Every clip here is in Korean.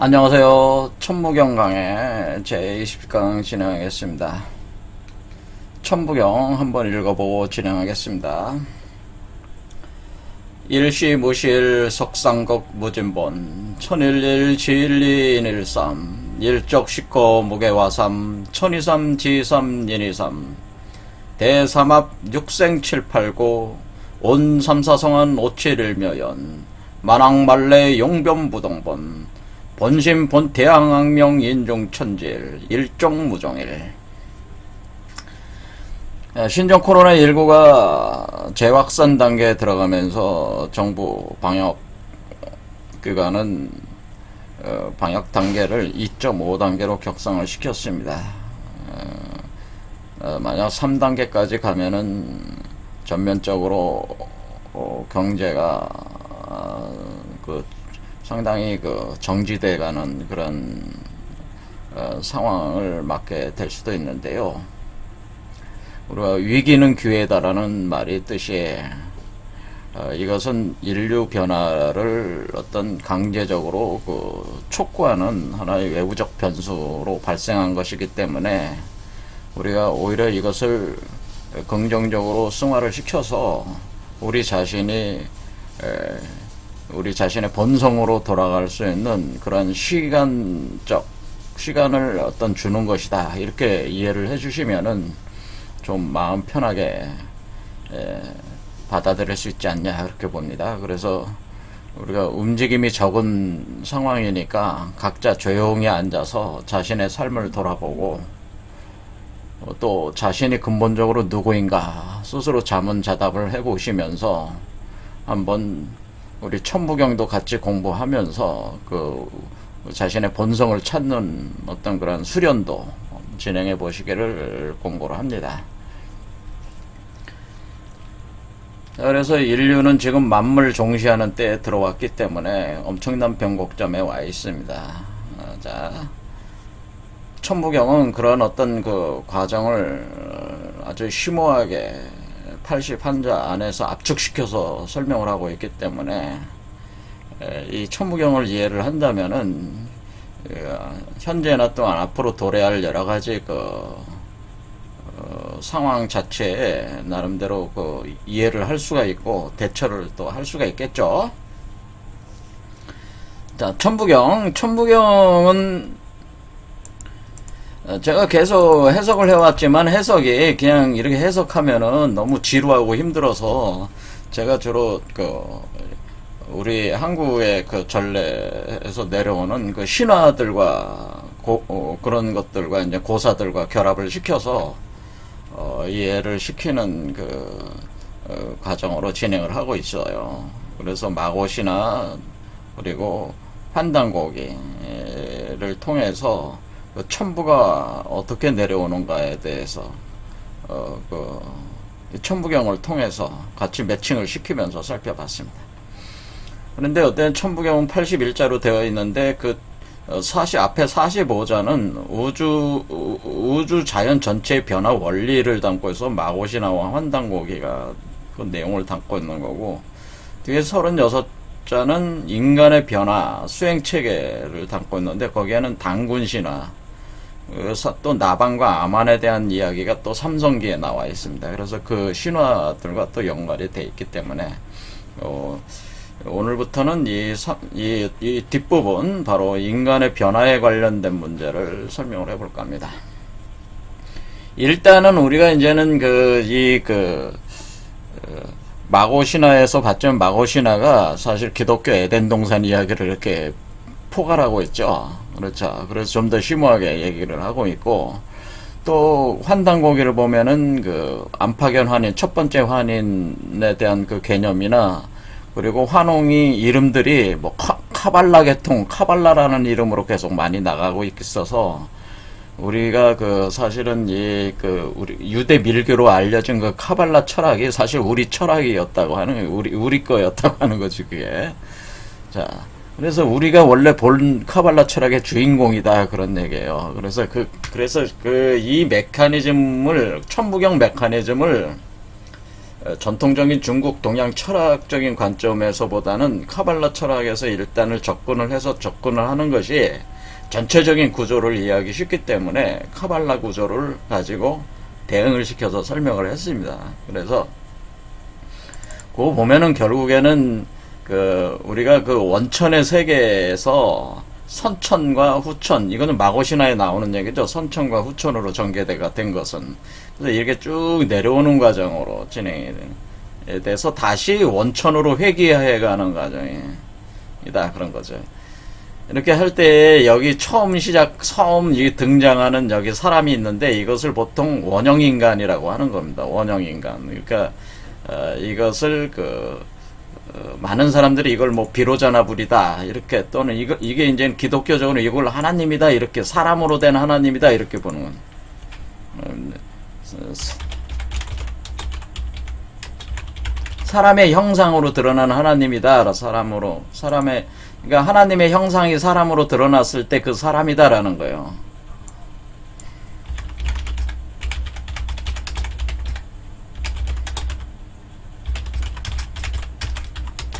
안녕하세요. 천부경 강의 제20강 진행하겠습니다. 천부경 한번 읽어보고 진행하겠습니다. 일시무실 석상극 무진본 천일일 지일리 인일삼 일적식거 무게화삼 천이삼 지삼 인이삼 대삼합 육생칠팔구 온삼사성한 오칠일묘연 만왕말래 용변부동본 본심 본대항악명 인종천질 일종무종일. 신종 코로나19가 재확산 단계에 들어가면서 정부 방역 기관은 방역 단계를 2.5단계로 격상을 시켰습니다. 만약 3단계까지 가면은 전면적으로 경제가 상당히 정지돼가는 그런 상황을 맞게 될 수도 있는데요. 우리가 위기는 기회다라는 말이 있듯이 이것은 인류 변화를 어떤 강제적으로 촉구하는 하나의 외부적 변수로 발생한 것이기 때문에 우리가 오히려 이것을 긍정적으로 승화를 시켜서 우리 자신의 본성으로 돌아갈 수 있는 그런 시간을 어떤 주는 것이다, 이렇게 이해를 해주시면은 좀 마음 편하게 받아들일 수 있지 않냐, 그렇게 봅니다. 그래서 우리가 움직임이 적은 상황이니까 각자 조용히 앉아서 자신의 삶을 돌아보고 또 자신이 근본적으로 누구인가 스스로 자문자답을 해보시면서 한번 우리 천부경도 같이 공부하면서 자신의 본성을 찾는 어떤 그런 수련도 진행해 보시기를 공고를 합니다. 자, 그래서 인류는 지금 만물 종시하는 때에 들어왔기 때문에 엄청난 변곡점에 와 있습니다. 자, 천부경은 그런 어떤 과정을 아주 심오하게 80한자 안에서 압축시켜서 설명을 하고 있기 때문에 이 천부경을 이해를 한다면은 현재나 또한 앞으로 도래할 여러가지 상황 자체에 나름대로 이해를 할 수가 있고 대처를 또 할 수가 있겠죠. 자, 천부경은 제가 계속 해석을 해왔지만 해석이 그냥 이렇게 해석하면은 너무 지루하고 힘들어서 제가 주로 우리 한국의 전례에서 내려오는 신화들과 그런 것들과 이제 고사들과 결합을 시켜서 이해를 시키는 과정으로 진행을 하고 있어요. 그래서 마고신화 그리고 환단고기를 통해서 천부가 어떻게 내려오는가에 대해서 천부경을 통해서 같이 매칭을 시키면서 살펴봤습니다. 그런데 어떤 천부경은 81자로 되어 있는데 앞에 45자는 우주 자연 전체의 변화 원리를 담고 있어 마고신화와 환단고기가 그 내용을 담고 있는 거고, 뒤에 36자는 인간의 변화 수행체계를 담고 있는데 거기에는 단군신화, 또 나반과 아만에 대한 이야기가 또 삼성기에 나와 있습니다. 그래서 그 신화들과 또 연관이 되어 있기 때문에 오늘부터는 이 뒷부분, 바로 인간의 변화에 관련된 문제를 설명을 해볼까 합니다. 일단은 우리가 이제는 마고신화에서 봤지만 마고신화가 사실 기독교 에덴 동산 이야기를 이렇게 포괄하고 있죠. 그렇죠. 그래서 좀 더 심오하게 얘기를 하고 있고, 또 환단고기를 보면은 안파견 환인, 첫 번째 환인에 대한 개념이나, 그리고 환웅이 이름들이 카발라 계통, 카발라라는 이름으로 계속 많이 나가고 있어서 우리가 사실은 우리 유대 밀교로 알려진 카발라 철학이 사실 우리 철학이었다고 하는, 우리 거였다고 하는 거지, 그게. 자, 그래서 우리가 원래 본 카발라 철학의 주인공이다, 그런 얘기예요. 그래서 이 메커니즘을, 천부경 메커니즘을 전통적인 중국 동양 철학적인 관점에서보다는 카발라 철학에서 일단을 접근을 해서 접근을 하는 것이 전체적인 구조를 이해하기 쉽기 때문에 카발라 구조를 가지고 대응을 시켜서 설명을 했습니다. 그래서 그거 보면은 결국에는 우리가 원천의 세계에서 선천과 후천, 이거는 마고신화에 나오는 얘기죠. 선천과 후천으로 전개가 된 것은. 그래서 이렇게 쭉 내려오는 과정으로 진행이 돼서 다시 원천으로 회귀해가는 과정이다. 그런 거죠. 이렇게 할 때 여기 처음 등장하는 여기 사람이 있는데 이것을 보통 원형인간이라고 하는 겁니다. 원형인간. 그러니까 이것을 많은 사람들이 이걸 뭐 비로자나불이다 이렇게, 또는 이게 이제 기독교적으로 이걸 하나님이다 이렇게, 사람으로 된 하나님이다 이렇게 보는 건, 사람의 형상으로 드러난 하나님이다. 그러니까 하나님의 형상이 사람으로 드러났을 때 그 사람이다라는 거예요.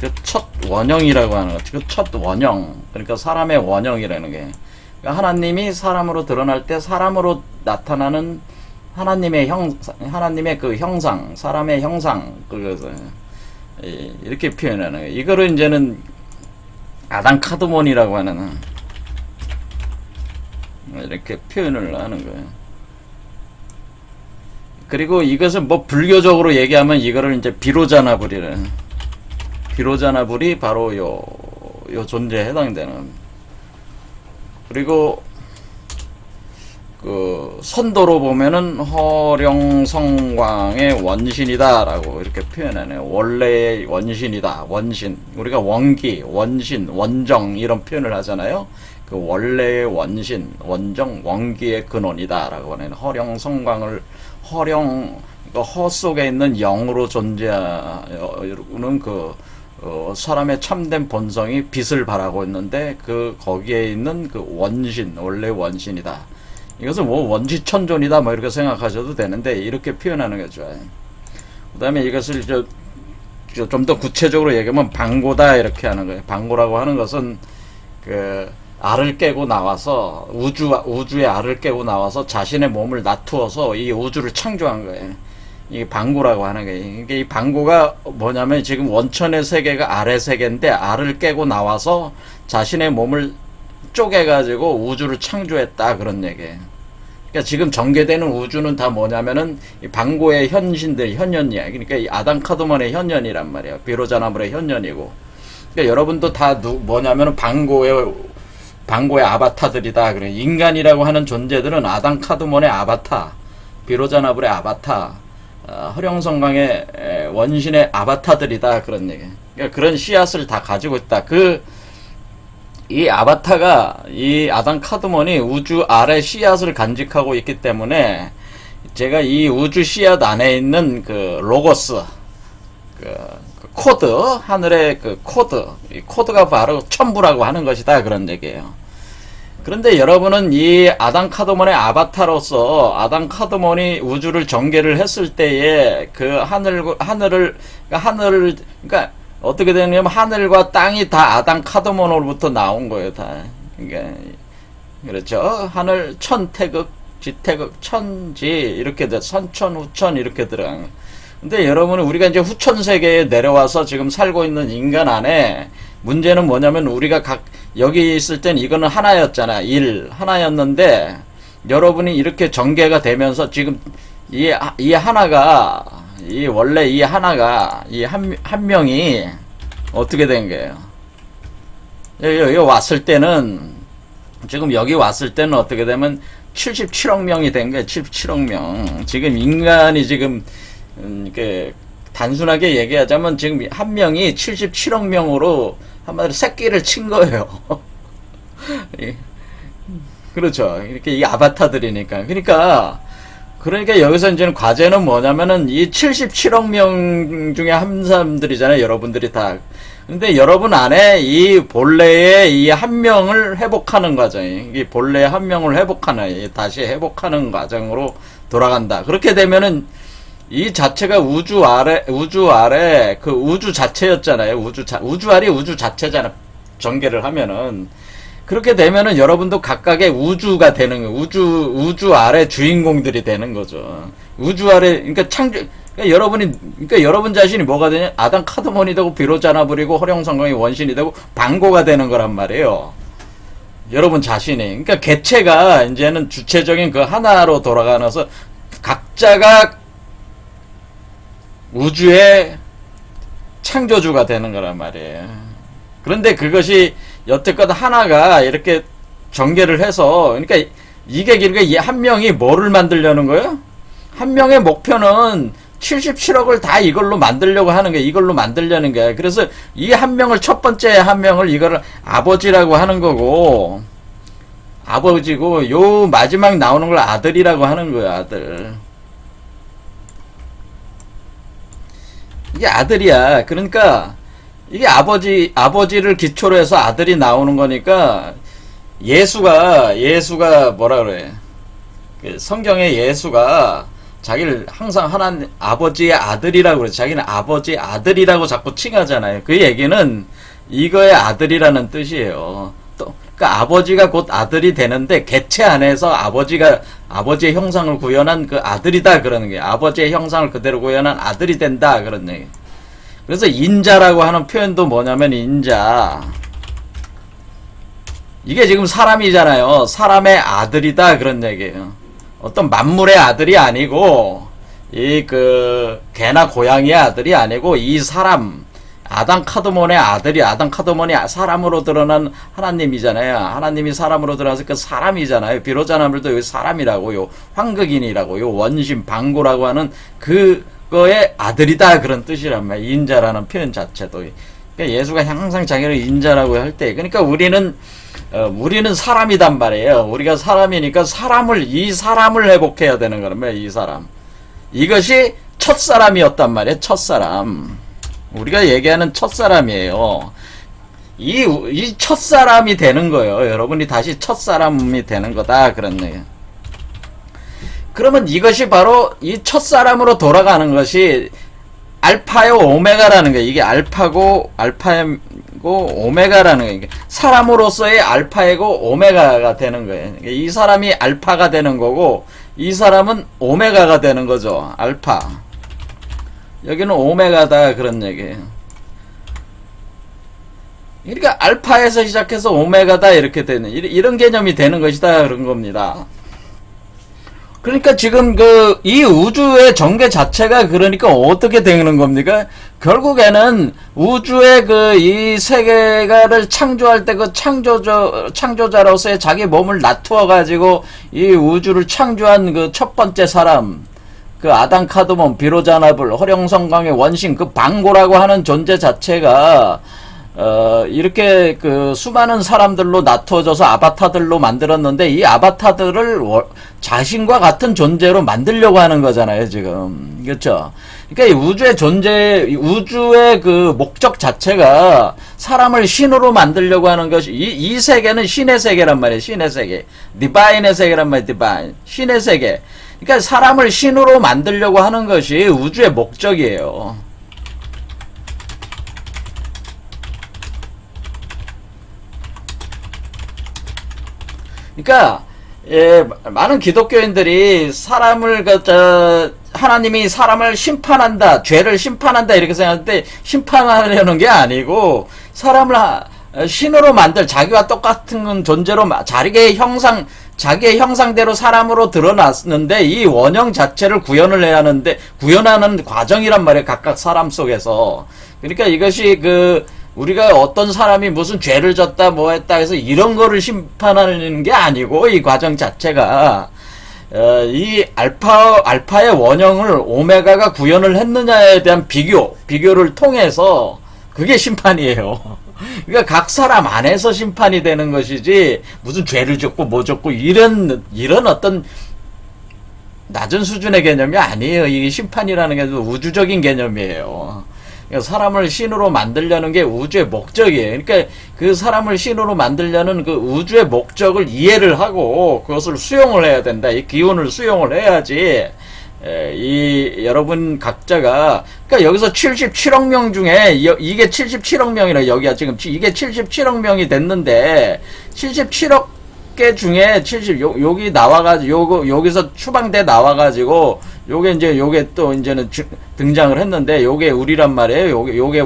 그 첫 원형이라고 하는 거죠. 그 첫 원형. 그러니까 사람의 원형이라는 게. 그러니까 하나님이 사람으로 드러날 때 사람으로 나타나는 하나님의 그 형상, 사람의 형상, 그래서 이렇게 표현하는 거예요. 이거를 이제는 아담 카드몬이라고 하는, 이렇게 표현을 하는 거예요. 그리고 이것은 뭐 불교적으로 얘기하면 이거를 이제 비로자나불이 바로 요 존재에 해당되는. 그리고 선도로 보면은 허령성광의 원신이다라고 이렇게 표현하네요. 원래의 원신이다. 원신. 우리가 원기, 원신, 원정 이런 표현을 하잖아요. 그 원래의 원신, 원정, 원기의 근원이다라고 하는, 허령성광을 허 속에 있는 영으로 존재하는 사람의 참된 본성이 빛을 발하고 있는데 거기에 있는 원신, 원래 원신이다. 이것은 뭐 원지천존이다 뭐 이렇게 생각하셔도 되는데 이렇게 표현하는 게 좋아요. 그 다음에 이것을 좀 더 구체적으로 얘기하면 방고다 이렇게 하는 거예요. 방고라고 하는 것은 알을 깨고 나와서 우주의 알을 깨고 나와서 자신의 몸을 나투어서 이 우주를 창조한 거예요. 이게 방고라고 하는 거예요. 이 방고가 뭐냐면 지금 원천의 세계가 알의 세계인데 알을 깨고 나와서 자신의 몸을 쪼개가지고 우주를 창조했다 그런 얘기예요. 그러니까 지금 전개되는 우주는 다 뭐냐면은 이 방고의 현현이야. 그러니까 이 아담 카드몬의 현현이란 말이야. 비로자나불의 현현이고. 그러니까 여러분도 다 뭐냐면은 방고의 아바타들이다. 그래. 인간이라고 하는 존재들은 아담 카드몬의 아바타, 비로자나불의 아바타, 허령성광의 원신의 아바타들이다 그런 얘기. 그러니까 그런 씨앗을 다 가지고 있다. 이 아바타가, 이 아담 카드몬이 우주 아래 씨앗을 간직하고 있기 때문에 제가 이 우주 씨앗 안에 있는 로고스, 코드, 하늘의 코드, 이 코드가 바로 천부라고 하는 것이다 그런 얘기예요. 그런데 여러분은 이 아담 카드몬의 아바타로서 아담 카드몬이 우주를 전개를 했을 때에 그러니까 어떻게 되냐면 하늘과 땅이 다 아담 카드몬으로부터 나온 거예요, 다. 그러니까 그렇죠. 하늘, 천태극, 지태극, 천지 이렇게 선천, 후천 이렇게 들어간. 근데 여러분은 우리가 이제 후천 세계에 내려와서 지금 살고 있는 인간 안에 문제는 뭐냐면 우리가 여기 있을 땐 이거는 하나였잖아. 하나였는데 여러분이 이렇게 전개가 되면서 지금 이 한 명이 어떻게 된 거예요? 여기 왔을 때는, 지금 여기 왔을 때는 어떻게 되면 77억 명이 된 거예요. 77억 명. 지금 인간이 지금, 단순하게 얘기하자면 지금 한 명이 77억 명으로 한마디로 새끼를 친 거예요. 그렇죠. 이렇게 이 아바타들이니까. 그러니까 여기서 이제는 과제는 뭐냐면은 이 77억 명 중에 한 사람들이잖아요. 여러분들이 다. 근데 여러분 안에 이 본래의 이 한 명을 회복하는 과정이, 이 본래의 한 명을 다시 회복하는 과정으로 돌아간다. 그렇게 되면은 이 자체가 우주 아래 그 우주 자체였잖아요. 우주 아래 우주 자체잖아. 전개를 하면은. 그렇게 되면은 여러분도 각각의 우주가 되는 거예요. 우주 아래 주인공들이 되는 거죠. 우주 아래, 그러니까 그러니까 여러분 자신이 뭐가 되냐? 아담 카드몬이 되고 비로자나 부리고 허령성광이 원신이 되고 방고가 되는 거란 말이에요. 여러분 자신이. 그러니까 개체가 이제는 주체적인 그 하나로 돌아가면서 각자가 우주의 창조주가 되는 거란 말이에요. 그런데 그것이 여태껏 하나가 이렇게 전개를 해서, 그러니까 이게 그러니까 한 명이 뭐를 만들려는 거예요? 한 명의 목표는 77억을 다 이걸로 만들려고 하는 게, 이걸로 만들려는 게. 그래서 이 한 명을, 첫 번째 한 명을 이거를 아버지라고 하는 거고, 아버지고, 요 마지막 나오는 걸 아들이라고 하는 거야, 아들. 이게 아들이야. 그러니까 이게 아버지를 기초로 해서 아들이 나오는 거니까, 예수가 뭐라 그래? 성경에 예수가 자기를 항상 하나님 아버지의 아들이라고 그래. 자기는 아버지 아들이라고 자꾸 칭하잖아요. 그 얘기는 이거의 아들이라는 뜻이에요. 또 그러니까 아버지가 곧 아들이 되는데, 개체 안에서 아버지의 형상을 구현한 그 아들이다 그러는 게, 아버지의 형상을 그대로 구현한 아들이 된다 그런 얘기. 그래서 인자라고 하는 표현도 뭐냐면, 인자, 이게 지금 사람이잖아요. 사람의 아들이다 그런 얘기예요. 어떤 만물의 아들이 아니고, 개나 고양이의 아들이 아니고, 이 사람, 아담 카드몬의 아들이, 아담 카드몬이 사람으로 드러난 하나님이잖아요. 하나님이 사람으로 드러나서 그 사람이잖아요. 비로자나물도 여기 사람이라고요. 황극인이라고요. 원신, 방고라고 하는 그거의 아들이다 그런 뜻이란 말이에요. 인자라는 표현 자체도. 그러니까 예수가 항상 자기를 인자라고 할 때, 그러니까 우리는 사람이단 말이에요. 우리가 사람이니까 이 사람을 회복해야 되는 거란 말이에요. 이 사람. 이것이 첫사람이었단 말이에요. 첫사람. 우리가 얘기하는 첫사람이에요. 이 첫사람이 되는 거예요. 여러분이 다시 첫사람이 되는 거다. 그런 얘기예요. 그러면 이것이 바로 이 첫사람으로 돌아가는 것이 알파요 오메가라는 거예요. 이게 알파고 오메가라는 거예요. 사람으로서의 알파이고 오메가가 되는 거예요. 이 사람이 알파가 되는 거고, 이 사람은 오메가가 되는 거죠. 알파. 여기는 오메가다 그런 얘기예요. 그러니까 알파에서 시작해서 오메가다 이렇게 되는, 이런 개념이 되는 것이다 그런 겁니다. 그러니까 지금 이 우주의 전개 자체가 그러니까 어떻게 되는 겁니까? 결국에는 우주의 이 세계를 창조할 때 그 창조자로서의 자기 몸을 낮추어 가지고 이 우주를 창조한 그 첫 번째 사람, 그 아담 카드몬, 비로자나불, 허령성광의 원신, 그 방고라고 하는 존재 자체가 이렇게 수많은 사람들로 나누어져서 아바타들로 만들었는데, 이 아바타들을 자신과 같은 존재로 만들려고 하는 거잖아요, 지금. 그렇죠? 그러니까 우주의 그 목적 자체가 사람을 신으로 만들려고 하는 것이, 이 세계는 신의 세계란 말이에요, 신의 세계. 디바인의 세계란 말이에요, 디바인. 신의 세계. 그러니까 사람을 신으로 만들려고 하는 것이 우주의 목적이에요. 그러니까 많은 기독교인들이 하나님이 사람을 심판한다, 죄를 심판한다 이렇게 생각하는데, 심판하려는 게 아니고 사람을 신으로 자기와 똑같은 존재로 자기의 형상대로 사람으로 드러났는데, 이 원형 자체를 구현을 해야 하는데, 구현하는 과정이란 말이에요, 각각 사람 속에서. 그러니까 이것이 우리가 어떤 사람이 무슨 죄를 졌다 뭐 했다 해서 이런 거를 심판하는 게 아니고, 이 과정 자체가 이 알파의 원형을 오메가가 구현을 했느냐에 대한 비교를 통해서 그게 심판이에요. 그러니까 각 사람 안에서 심판이 되는 것이지, 무슨 죄를 졌고 뭐 졌고 이런 어떤 낮은 수준의 개념이 아니에요. 이게 심판이라는 게 우주적인 개념이에요. 사람을 신으로 만들려는 게 우주의 목적이에요. 그러니까 그 사람을 신으로 만들려는 그 우주의 목적을 이해를 하고 그것을 수용을 해야 된다. 이 기운을 수용을 해야지 이 여러분 각자가 그러니까 여기서 77억 명 중에 이게 77억 명이라 여기가 지금 이게 77억 명이 됐는데 77억 개 중에 여기 나와가지고 여기서 추방돼 나와가지고 요게 또 이제는 등장을 했는데 요게 우리란 말이에요. 요게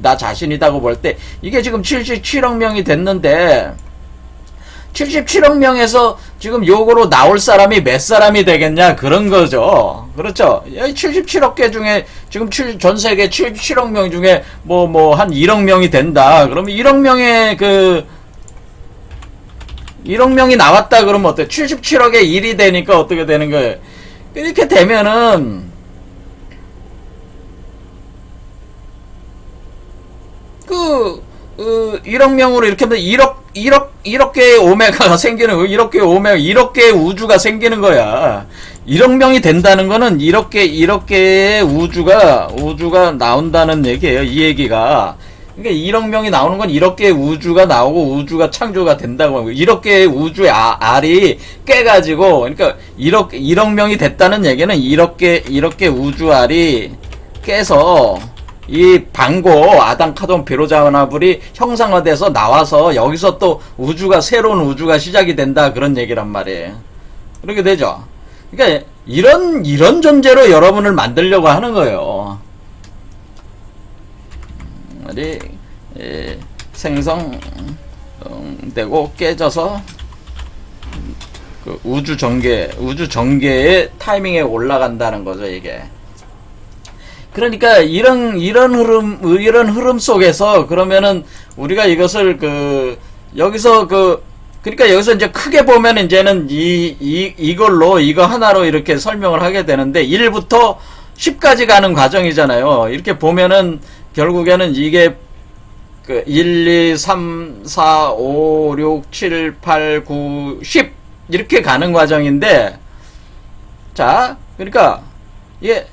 나 자신이다고 볼 때 이게 지금 77억 명이 됐는데 77억 명에서 지금 요거로 나올 사람이 몇 사람이 되겠냐 그런 거죠. 그렇죠. 77억 개 중에 지금 전 세계 77억 명 중에 뭐 한 1억 명이 된다. 그러면 1억 명의 1억 명이 나왔다 그러면 어때? 77억에 1이 되니까 어떻게 되는 거예요? 이렇게 되면은 1억 명으로 이렇게 하면 1억 개의 오메가가 생기는 거야. 1억 개의 오메가, 1억 개의 우주가 생기는 거야. 1억 명이 된다는 거는 1억 개의 우주가 나온다는 얘기예요. 이 얘기가. 그러니까 1억 명이 나오는 건 1억 개의 우주가 나오고 우주가 창조가 된다고 하고 1억 개의 우주의 알이 깨가지고 그러니까 1억 명이 됐다는 얘기는 1억 개 우주 알이 깨서 이 방고 아담 카돈 비로자나불이 형상화돼서 나와서 여기서 또 새로운 우주가 시작이 된다 그런 얘기란 말이에요. 그렇게 되죠. 그러니까 이런 존재로 여러분을 만들려고 하는 거예요. 생성되고 깨져서 그 우주 전개의 타이밍에 올라간다는 거죠, 이게. 그러니까 이런 흐름 속에서 그러면은 우리가 이것을 그러니까 여기서 이제 크게 보면 이제는 이거 하나로 이렇게 설명을 하게 되는데 1부터 10까지 가는 과정이잖아요. 이렇게 보면은 결국에는 이게 1, 2, 3, 4, 5, 6, 7, 8, 9, 10 이렇게 가는 과정인데 자, 그러니까 이게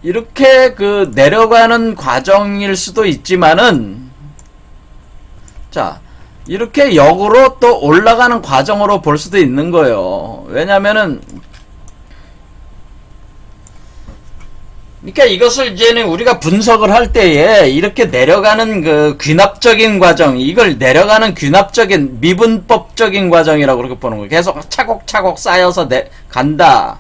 이렇게 내려가는 과정일 수도 있지만은 자, 이렇게 역으로 또 올라가는 과정으로 볼 수도 있는 거예요. 왜냐면은 그러니까 이것을 이제는 우리가 분석을 할 때에 이렇게 내려가는 귀납적인 과정, 이걸 내려가는 귀납적인 미분법적인 과정이라고 그렇게 보는 거예요. 계속 차곡차곡 쌓여서 간다.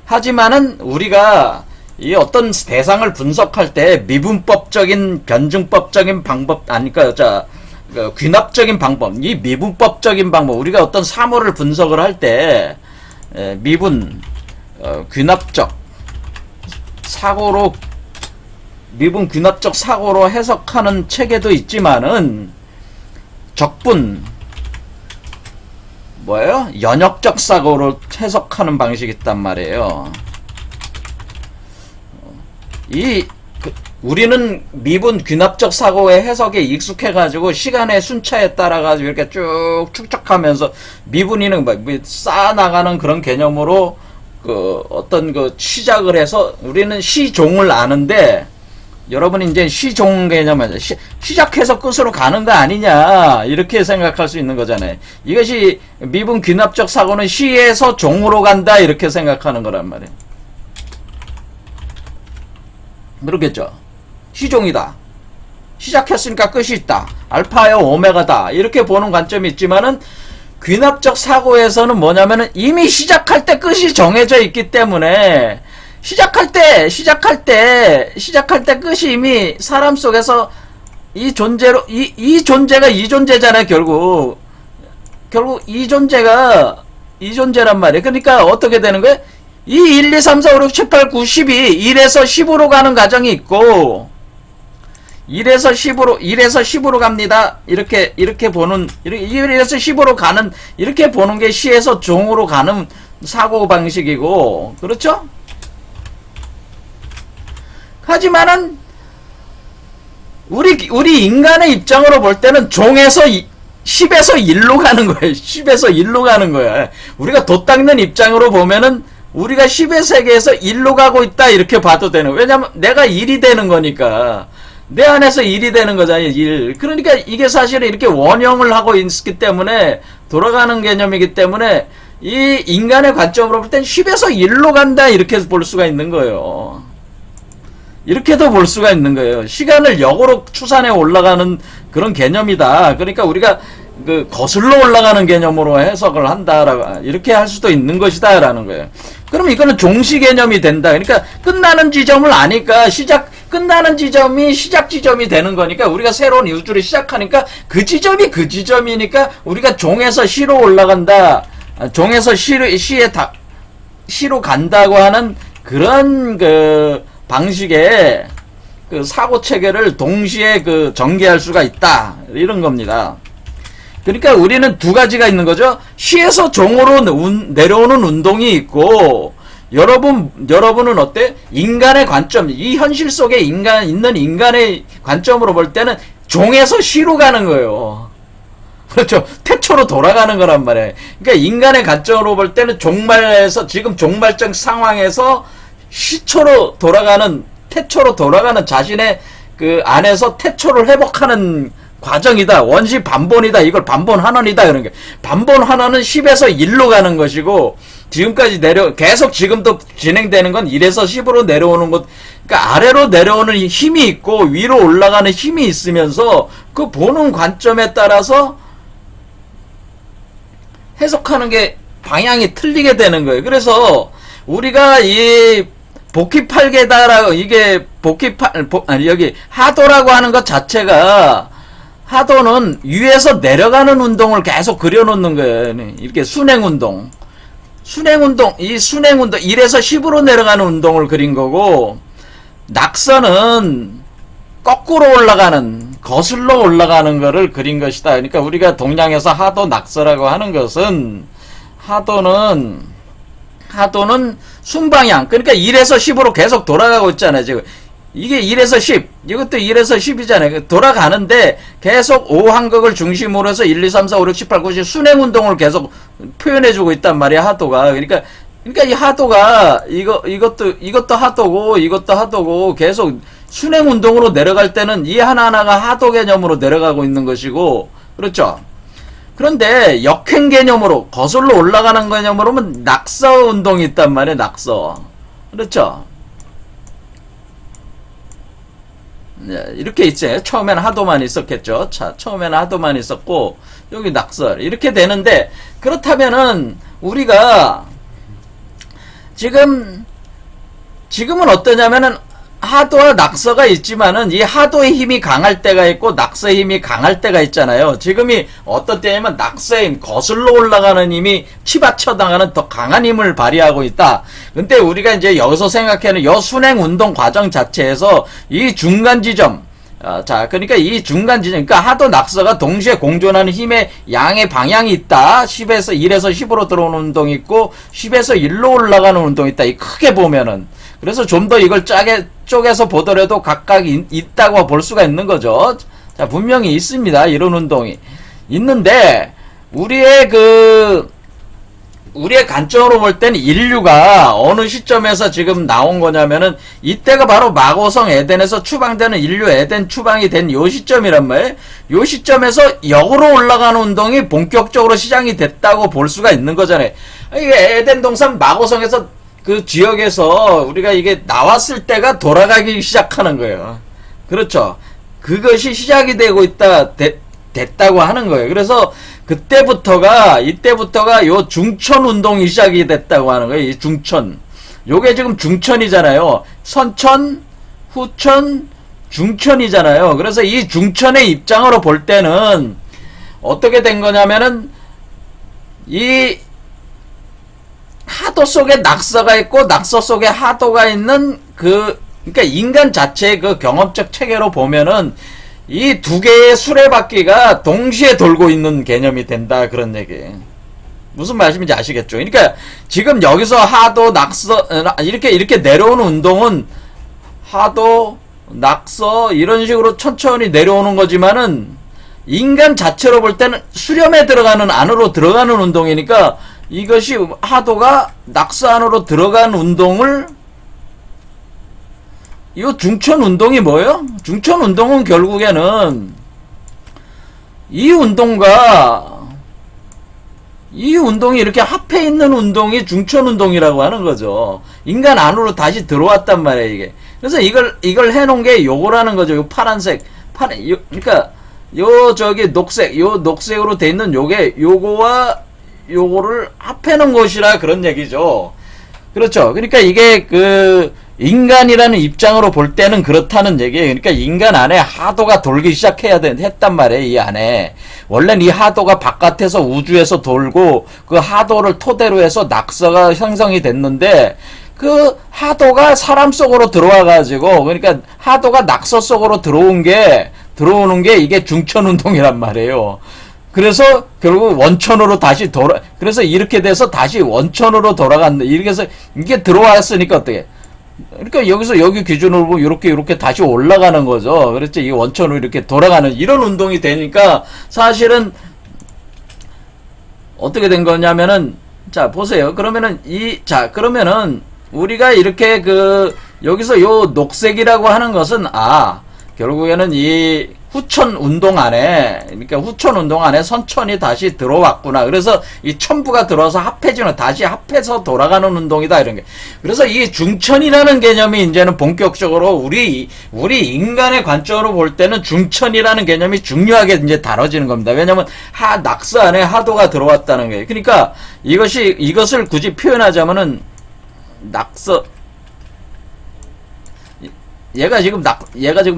하지만은 우리가 이 어떤 대상을 분석할 때 미분법적인 변증법적인 방법 귀납적인 방법, 이 미분법적인 방법, 우리가 어떤 사물을 분석을 할 때 귀납적 사고로 미분 귀납적 사고로 해석하는 체계도 있지만은 적분 연역적 사고로 해석하는 방식이 있단 말이에요. 우리는 미분 귀납적 사고의 해석에 익숙해가지고 시간의 순차에 따라가지고 이렇게 쭉 축적하면서 미분이는 쌓아나가는 그런 개념으로 시작을 해서 우리는 시종을 아는데 여러분이 이제 시종 개념은 시작해서 끝으로 가는 거 아니냐 이렇게 생각할 수 있는 거잖아요. 이것이 미분 귀납적 사고는 시에서 종으로 간다 이렇게 생각하는 거란 말이에요. 그렇겠죠. 시종이다. 시작했으니까 끝이 있다. 알파요 오메가다. 이렇게 보는 관점이 있지만은 귀납적 사고에서는 뭐냐면은 이미 시작할 때 끝이 정해져 있기 때문에 시작할 때 끝이 이미 사람 속에서 이 존재로 이 존재가 이 존재잖아요. 결국 이 존재란 말이에요. 그러니까 어떻게 되는 거예요? 이 1, 2, 3, 4, 5, 6, 7, 8, 9, 10이 1에서 10으로 가는 과정이 있고 1에서 10으로 갑니다. 이렇게 보는 1에서 10으로 가는 이렇게 보는 게 시에서 종으로 가는 사고 방식이고 그렇죠? 하지만은 우리 인간의 입장으로 볼 때는 종에서 10에서 1로 가는 거예요. 10에서 1로 가는 거야. 우리가 돛 닦는 입장으로 보면은 우리가 10의 세계에서 1로 가고 있다 이렇게 봐도 되는 거예요. 왜냐면 내가 1이 되는 거니까. 내 안에서 1이 되는 거잖아요. 1. 그러니까 이게 사실은 이렇게 원형을 하고 있기 때문에 돌아가는 개념이기 때문에 이 인간의 관점으로 볼 땐 10에서 1로 간다 이렇게 볼 수가 있는 거예요. 이렇게도 볼 수가 있는 거예요. 시간을 역으로 추산해 올라가는 그런 개념이다. 그러니까 우리가 그 거슬러 올라가는 개념으로 해석을 한다라고 이렇게 할 수도 있는 것이다라는 거예요. 그럼 이거는 종시 개념이 된다. 그러니까 끝나는 지점을 아니까 끝나는 지점이 시작 지점이 되는 거니까 우리가 새로운 우주를 시작하니까 그 지점이 그 지점이니까 우리가 종에서 시로 올라간다. 종에서 시로 간다고 하는 그런 그 방식의 그 사고 체계를 동시에 그 전개할 수가 있다. 이런 겁니다. 그러니까 우리는 두 가지가 있는 거죠. 시에서 종으로 내려오는 운동이 있고, 여러분은 어때? 인간의 관점, 이 현실 속에 있는 인간의 관점으로 볼 때는 종에서 시로 가는 거예요. 그렇죠. 태초로 돌아가는 거란 말이에요. 그러니까 인간의 관점으로 볼 때는 지금 종말적 상황에서 시초로 돌아가는, 태초로 돌아가는 자신의 그 안에서 태초를 회복하는 과정이다. 원시 반본이다. 이걸 반본환원이다. 그런 게. 반본환원은 10에서 1로 가는 것이고, 지금까지 계속 지금도 진행되는 건 1에서 10으로 내려오는 것, 그러니까 아래로 내려오는 힘이 있고, 위로 올라가는 힘이 있으면서, 그 보는 관점에 따라서 해석하는 게 방향이 틀리게 되는 거예요. 그래서, 우리가 이 복희팔계다라고, 이게 여기 하도라고 하는 것 자체가, 하도는 위에서 내려가는 운동을 계속 그려놓는 거예요. 이렇게 순행운동. 이 순행운동, 1에서 10으로 내려가는 운동을 그린 거고, 낙서는 거꾸로 올라가는, 거슬러 올라가는 거를 그린 것이다. 그러니까 우리가 동양에서 하도 낙서라고 하는 것은, 하도는 순방향. 그러니까 1에서 10으로 계속 돌아가고 있잖아요, 지금. 이게 1에서 10, 이것도 1에서 10이잖아요. 돌아가는데 계속 5한극을 중심으로 해서 1, 2, 3, 4, 5, 6, 7, 8, 9, 10 순행운동을 계속 표현해주고 있단 말이야, 하도가. 그러니까 이 하도가, 이것도 하도고, 계속 순행운동으로 내려갈 때는 이 하나하나가 하도 개념으로 내려가고 있는 것이고, 그렇죠? 그런데 역행 개념으로, 거슬러 올라가는 개념으로는 낙서 운동이 있단 말이야, 낙서. 그렇죠? 이렇게 있어요. 처음에는 하도만 있었겠죠. 자, 처음에는 하도만 있었고, 여기 낙서. 이렇게 되는데, 그렇다면은, 우리가, 지금은 어떠냐면은, 하도와 낙서가 있지만은, 이 하도의 힘이 강할 때가 있고, 낙서의 힘이 강할 때가 있잖아요. 지금이 어떤 때냐면, 낙서의 힘, 거슬러 올라가는 힘이 치받쳐 나가는 더 강한 힘을 발휘하고 있다. 근데 우리가 이제 여기서 생각하는 여 순행 운동 과정 자체에서 이 중간 지점, 자, 그러니까 이 중간 지점, 그러니까 하도 낙서가 동시에 공존하는 힘의 양의 방향이 있다. 1에서 10으로 들어오는 운동이 있고, 10에서 1로 올라가는 운동이 있다. 이 크게 보면은. 그래서 좀 더 이걸 쪼개서 보더라도 각각 있다고 볼 수가 있는 거죠. 자, 분명히 있습니다. 이런 운동이. 있는데, 우리의 관점으로 볼 때는 인류가 어느 시점에서 지금 나온 거냐면은, 이때가 바로 마고성 에덴에서 추방되는 인류 에덴 추방이 된 요 시점이란 말이에요. 요 시점에서 역으로 올라가는 운동이 본격적으로 시작이 됐다고 볼 수가 있는 거잖아요. 이게 에덴 동산 마고성에서 그 지역에서 우리가 이게 나왔을 때가 돌아가기 시작하는 거예요. 그렇죠. 그것이 시작이 되고 됐다고 하는 거예요. 그래서 이때부터가 요 중천 운동이 시작이 됐다고 하는 거예요. 이 중천. 요게 지금 중천이잖아요. 선천, 후천, 중천이잖아요. 그래서 이 중천의 입장으로 볼 때는 어떻게 된 거냐면은 이 하도 속에 낙서가 있고 낙서 속에 하도가 있는 그러니까 인간 자체의 그 경험적 체계로 보면은 이 두 개의 수레바퀴가 동시에 돌고 있는 개념이 된다. 그런 얘기예요. 무슨 말씀인지 아시겠죠? 그러니까 지금 여기서 하도, 낙서, 이렇게 내려오는 운동은 하도, 낙서 이런 식으로 천천히 내려오는 거지만은 인간 자체로 볼 때는 수렴에 들어가는 안으로 들어가는 운동이니까 이것이 하도가 낙서 안으로 들어간 운동을 이 중천 운동이 뭐예요? 중천 운동은 결국에는 이 운동과 이 운동이 이렇게 합해 있는 운동이 중천 운동이라고 하는 거죠. 인간 안으로 다시 들어왔단 말이에요, 이게. 그래서 이걸 해놓은 게 요거라는 거죠. 요 파란색, 그러니까, 요 녹색으로 돼 있는 요거와 요거를 합해 놓은 것이라 그런 얘기죠. 그렇죠. 그러니까 이게 인간이라는 입장으로 볼 때는 그렇다는 얘기예요. 그러니까 인간 안에 하도가 돌기 했단 말이에요. 이 안에. 원래는 이 하도가 바깥에서 우주에서 돌고 그 하도를 토대로 해서 낙서가 형성이 됐는데 그 하도가 사람 속으로 들어와가지고 그러니까 하도가 낙서 속으로 들어오는 게 이게 중천운동이란 말이에요. 그래서 결국 원천으로 다시 그래서 이렇게 돼서 다시 원천으로 돌아간다. 이렇게 해서 이게 들어왔으니까 어떻게. 그러니까 여기서 여기 기준으로 보면 이렇게 다시 올라가는 거죠. 그렇죠. 이게 원천으로 이렇게 돌아가는 이런 운동이 되니까 사실은 어떻게 된 거냐면은 자, 보세요. 그러면은 그러면은 우리가 이렇게 여기서 요 녹색이라고 하는 것은 결국에는 이 후천 운동 안에 선천이 다시 들어왔구나. 그래서 이 천부가 들어와서 다시 합해서 돌아가는 운동이다. 이런 게. 그래서 이 중천이라는 개념이 이제는 본격적으로 우리 인간의 관점으로 볼 때는 중천이라는 개념이 중요하게 이제 다뤄지는 겁니다. 왜냐면 낙서 안에 하도가 들어왔다는 거예요. 그러니까 이것을 굳이 표현하자면은 얘가 지금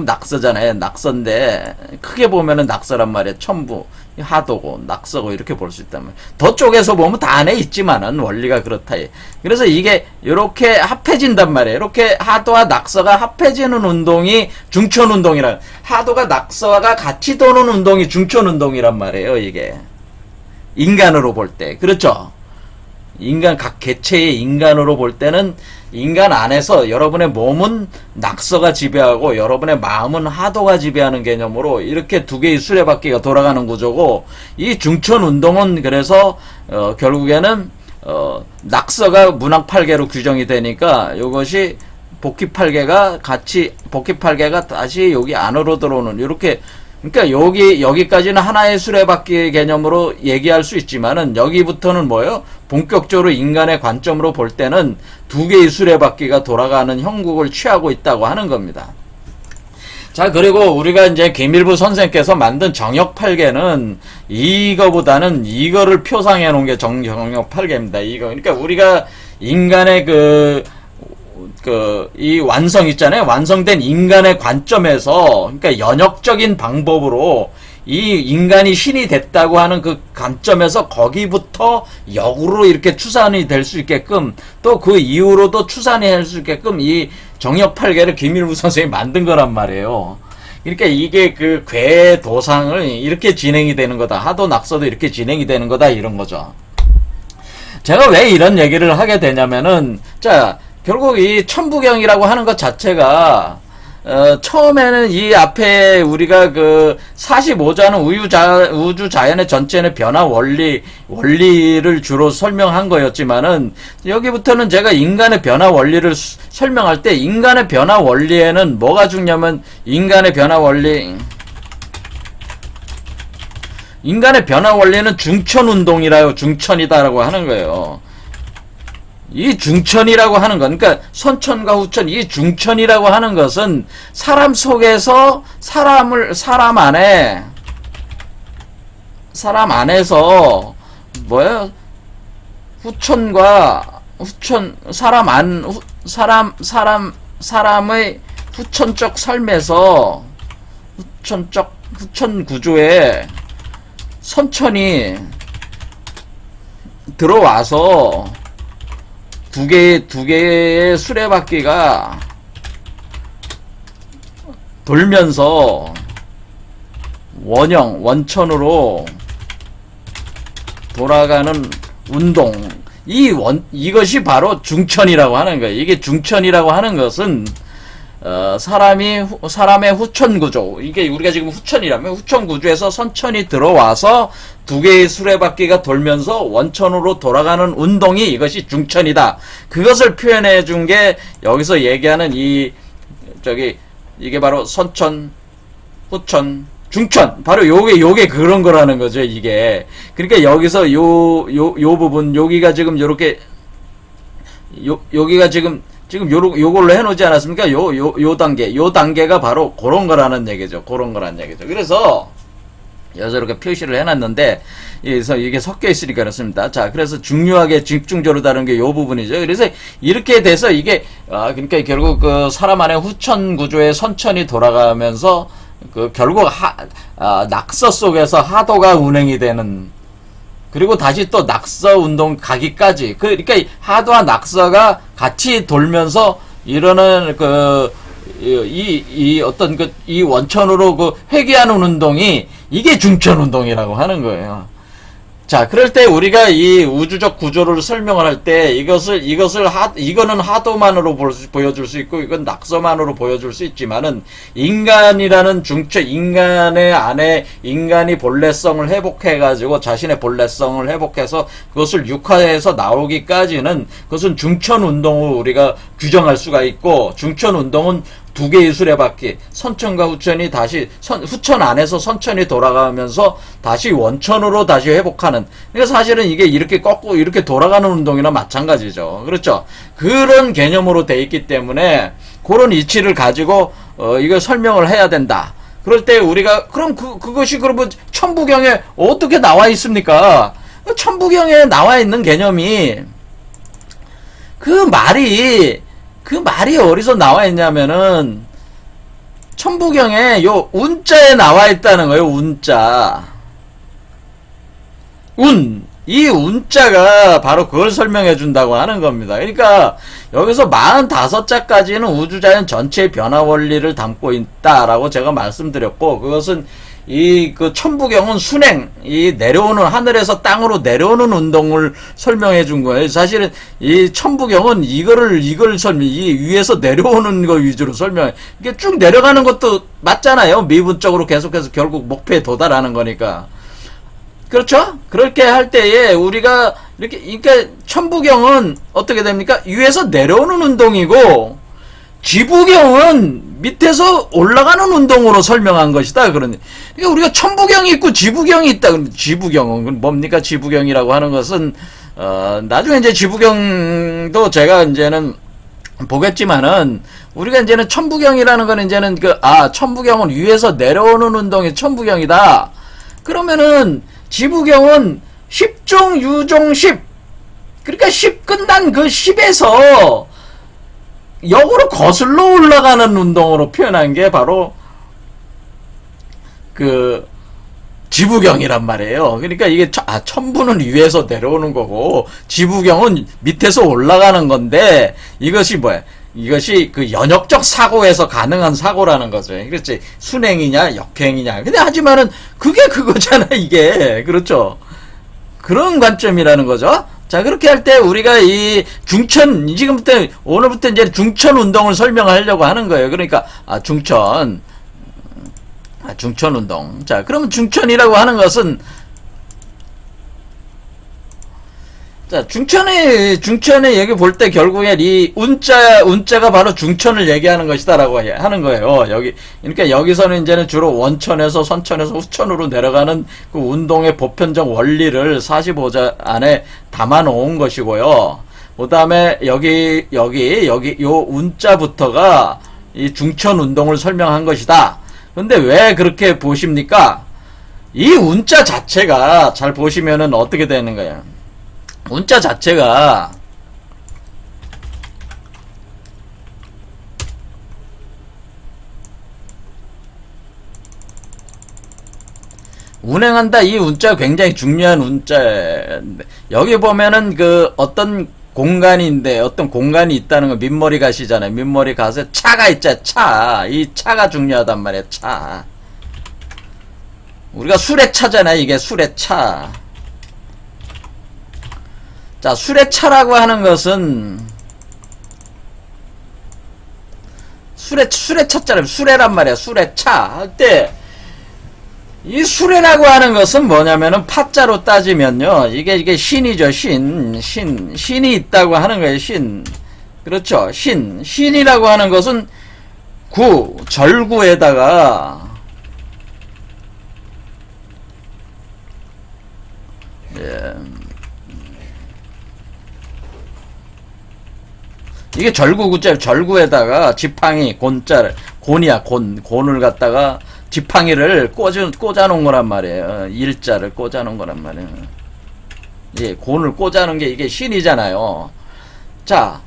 낙서잖아요. 낙서인데 크게 보면은 낙서란 말이에요. 천부, 하도고 낙서고 이렇게 볼 수 있단 말이에요. 더 쪽에서 보면 다 안에 있지만은 원리가 그렇다. 그래서 이게 이렇게 합해진단 말이에요. 이렇게 하도와 낙서가 합해지는 운동이 중천 운동이라. 하도가 낙서가 같이 도는 운동이 중천 운동이란 말이에요. 이게 인간으로 볼 때 그렇죠. 각 개체의 인간으로 볼 때는 인간 안에서 여러분의 몸은 낙서가 지배하고 여러분의 마음은 하도가 지배하는 개념으로 이렇게 두 개의 수레바퀴가 돌아가는 구조고 이 중천 운동은 그래서 결국에는 낙서가 문학팔계로 규정이 되니까 이것이 복귀팔계가 다시 여기 안으로 들어오는 이렇게 그러니까 여기까지는 하나의 수레바퀴 개념으로 얘기할 수 있지만은 여기부터는 뭐예요? 본격적으로 인간의 관점으로 볼 때는 두 개의 수레바퀴가 돌아가는 형국을 취하고 있다고 하는 겁니다. 자, 그리고 우리가 이제 김일부 선생께서 만든 정역팔계는 이거보다는 이거를 표상해 놓은 게 정역팔계입니다. 그러니까 우리가 인간의 이 완성 있잖아요. 완성된 인간의 관점에서, 그러니까 연역적인 방법으로 이 인간이 신이 됐다고 하는 그 관점에서 거기부터 역으로 이렇게 추산이 될 수 있게끔 또 그 이후로도 추산이 될 수 있게끔 이 정역팔계를 김일부 선생님이 만든 거란 말이에요. 그러니까 이게 궤도상을 이렇게 진행이 되는 거다. 하도 낙서도 이렇게 진행이 되는 거다. 이런 거죠. 제가 왜 이런 얘기를 하게 되냐면은, 결국 이 천부경이라고 하는 것 자체가 처음에는 이 앞에 우리가 45자는 우주 자연의 전체의 변화 원리를 주로 설명한 거였지만은 여기부터는 제가 인간의 변화 원리를 설명할 때 인간의 변화 원리에는 뭐가 중요하면 인간의 변화 원리는 중천이다라고 하는 거예요. 이 중천이라고 하는 건, 그러니까 선천과 후천, 이 중천이라고 하는 것은 사람 속에서 사람 안에서 사람의 후천적 삶에서 후천 구조에 선천이 들어와서 두 개의 수레바퀴가 돌면서 원천으로 돌아가는 운동. 이것이 바로 중천이라고 하는 거예요. 이게 중천이라고 하는 것은, 사람의 후천 구조. 이게 우리가 지금 후천이라면 후천 구조에서 선천이 들어와서 두 개의 수레바퀴가 돌면서 원천으로 돌아가는 운동이 이것이 중천이다. 그것을 표현해 준 게 여기서 얘기하는 이게 바로 선천, 후천, 중천. 바로 요게 그런 거라는 거죠, 이게. 그러니까 여기서 요 부분, 여기가 지금 요렇게, 여기가 지금 요걸로 해놓지 않았습니까? 요 단계가 바로 그런 거라는 얘기죠. 그런 거라는 얘기죠. 그래서, 여기서 이렇게 표시를 해놨는데, 그래서 이게 섞여 있으니까 그렇습니다. 자, 그래서 중요하게 집중적으로 다른 게 요 부분이죠. 그래서 이렇게 돼서 이게, 그러니까 결국 그 사람 안에 후천 구조의 선천이 돌아가면서, 결국 낙서 속에서 하도가 운행이 되는, 그리고 다시 또 낙서 운동 가기까지, 그러니까 하도와 낙서가 같이 돌면서 이러는 어떤 이 원천으로 회귀하는 운동이, 이게 중천 운동이라고 하는 거예요. 자, 그럴 때 우리가 이 우주적 구조를 설명을 할 때 이거는 하도만으로 보여줄 수 있고, 이건 낙서만으로 보여줄 수 있지만은, 인간이라는 중천, 인간의 안에 인간이 본래성을 회복해가지고 자신의 본래성을 회복해서 그것을 육화해서 나오기까지는 그것은 중천 운동으로 우리가 규정할 수가 있고, 중천 운동은 두 개의 수레바퀴, 선천과 후천이 다시, 후천 안에서 선천이 돌아가면서 다시 원천으로 다시 회복하는. 그러니까 사실은 이게 이렇게 꺾고 이렇게 돌아가는 운동이나 마찬가지죠. 그렇죠? 그런 개념으로 돼 있기 때문에 그런 이치를 가지고 이걸 설명을 해야 된다. 그럴 때 우리가 그럼 그것이 그러면 천부경에 어떻게 나와 있습니까? 천부경에 나와 있는 개념이 그 말이 어디서 나와 있냐면은, 천부경에 요 운자에 나와 있다는 거예요, 운자. 이 운자가 바로 그걸 설명해 준다고 하는 겁니다. 그러니까, 여기서 45자까지는 우주자연 전체의 변화 원리를 담고 있다라고 제가 말씀드렸고, 그것은 천부경은 순행, 내려오는, 하늘에서 땅으로 내려오는 운동을 설명해 준 거예요. 사실은 이 천부경은 이걸 위에서 내려오는 거 위주로 설명해. 이게 쭉 내려가는 것도 맞잖아요. 미분적으로 계속해서 결국 목표에 도달하는 거니까. 그렇죠? 그렇게 할 때에 우리가 그러니까 천부경은 어떻게 됩니까? 위에서 내려오는 운동이고, 지부경은 밑에서 올라가는 운동으로 설명한 것이다. 그러니까 우리가 천부경이 있고 지부경이 있다. 그럼 지부경은 뭡니까? 지부경이라고 하는 것은 나중에 이제 지부경도 제가 이제는 보겠지만은, 우리가 이제는 천부경이라는 거는 이제는 천부경은 위에서 내려오는 운동이 천부경이다. 그러면은 지부경은 10종 유종 10. 그러니까 10 끝난 그 10에서 역으로 거슬러 올라가는 운동으로 표현한 게 바로 지부경이란 말이에요. 그러니까 이게 천부는 위에서 내려오는 거고 지부경은 밑에서 올라가는 건데, 이것이 뭐야? 이것이 연역적 사고에서 가능한 사고라는 거죠. 그렇지? 순행이냐 역행이냐. 근데 하지만은 그게 그거잖아, 이게. 그렇죠? 그런 관점이라는 거죠. 자, 그렇게 할 때 우리가 이 오늘부터 이제 중천 운동을 설명하려고 하는 거예요. 그러니까, 중천 운동. 자, 그러면 중천이라고 하는 것은, 자, 중천의 얘기 볼 때 결국엔 이 운자가 바로 중천을 얘기하는 것이다라고 하는 거예요. 그러니까 여기서는 이제는 주로 원천에서 선천에서 후천으로 내려가는 그 운동의 보편적 원리를 45자 안에 담아 놓은 것이고요. 그 다음에 여기, 요 운자부터가 이 중천 운동을 설명한 것이다. 근데 왜 그렇게 보십니까? 이 운자 자체가 잘 보시면은 어떻게 되는 거예요? 운자 자체가 운행한다. 이 운자가 굉장히 중요한 운자인데, 여기 보면은 어떤 공간이 있다는 거, 민머리 갓이잖아요. 민머리 갓에 차가 있잖아. 이 차가 중요하단 말이야. 차. 우리가 수레차잖아요. 이게 수레차. 자, 수레차라고 하는 것은 수레차잖아요. 수레란 말이야. 수레차 할 때 이 수레라고 하는 것은 뭐냐면은 파자로 따지면요, 이게 신이죠. 신이 있다고 하는 거예요. 신. 그렇죠. 신이라고 하는 것은 절구에다가 이게 절구구자, 절구에다가 지팡이, 곤이야, 곤을 갖다가 지팡이를 꽂아 놓은 거란 말이에요. 일자를 꽂아 놓은 거란 말이에요. 예, 곤을 꽂아 놓은 게 이게 신이잖아요. 자,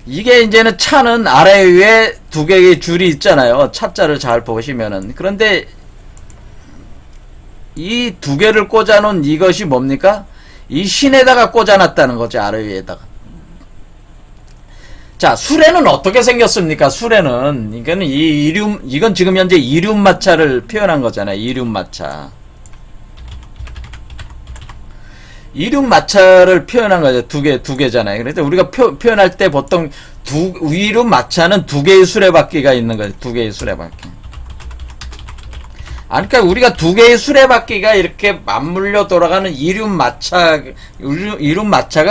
이게 이제는 차는 아래 위에 두 개의 줄이 있잖아요. 차자를 잘 보시면은. 그런데 이 두 개를 꽂아 놓은 이것이 뭡니까? 이 신에다가 꽂아 놨다는 거죠. 아래 위에다가. 자, 수레는 어떻게 생겼습니까? 수레는 이거는 이건 지금 현재 이륜마차를 표현한 거잖아요. 이륜마차. 이륜마차를 표현한 거죠. 두 개잖아요. 그래서 우리가 표현할 때 보통 이륜마차는 두 개의 수레바퀴가 있는 거죠. 두 개의 수레바퀴. 그러니까 우리가 두 개의 수레바퀴가 이렇게 맞물려 돌아가는 이륜마차가